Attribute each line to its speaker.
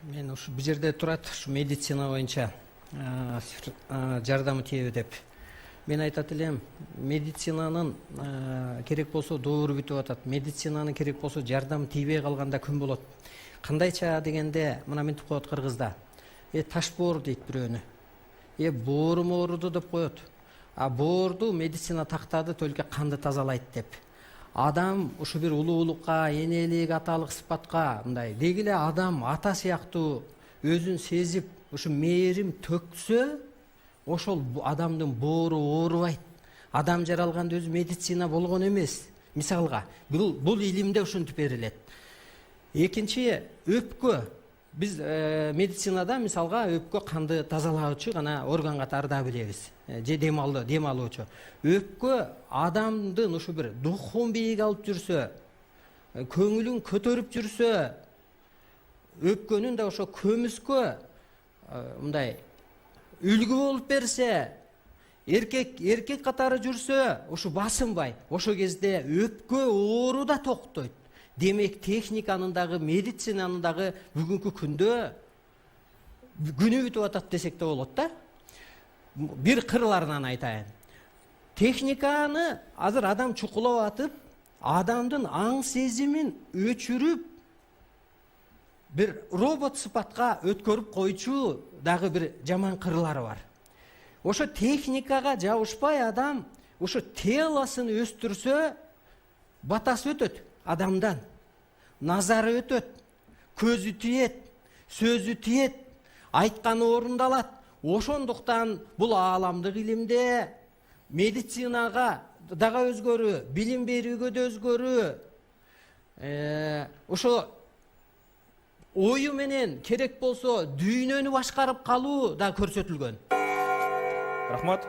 Speaker 1: Мен ушу бул жерде турат, ушу медицина боюнча жардамы тийеби деп. Мен айтат элем, медицинанын керек болсо доору бүтүп атат. Медицинанын керек болсо жардамы тийбей калганда күн болот. Кандайча дегенде, мына мынтип коет кыргызда. Таш боор дейт бирөөнү. Боорум ооруду деп коет. А боорду медицина тактады только канды тазалайт деп. Адам ушу бир улуулукка, энелик, аталык сыпатка мындай деги эле адам ата сыяктуу өзүн сезип, ушу мээрим төксө, ошол адамдын боору оорубайт. Адам жаралганда өзү медицина болгон эмес. Мисалга, бул илимде ушинтип берилет. Экинчи, өпкө. Биз медицинада мисалга өпкө канды тазалаучу гана орган катары да билебиз. Же дем алуучу. Өпкө адамдын ушу бир духун бийик алып жүрсө, көңүлүн көтөрүп жүрсө, өпкөнүн да ошо көмүскө мындай үлгү болуп берсе, эркек катары жүрсө, ушу басынбай, ошол кезде өпкө оору да токтойт. Демек техниканын дагы, медицинанын дагы бүгүнкү күндө күнү бүтүп атат десек да болот да. Бир кырларынан айтайын. Техниканы азыр адам чукулап атып, адамдын аң сезимин өчүрүп, бир робот сыпатка өткөрүп койчу дагы бир жаман кырлары бар. Ошо техникага жабышпай адам ошо телосын өстүрсө, батасы өтөт адамдан, назары өтөт, көзү тиет, сөзү тиет, айтканы орундалат. Ошондуктан бул ааламдык илимде медицинага дагы өзгөрүү, билим берүүгө да өзгөрүү, ошо ою менен керек болсо дүйнөнү башкарып калуу да көрсөтүлгөн.
Speaker 2: Рахмат.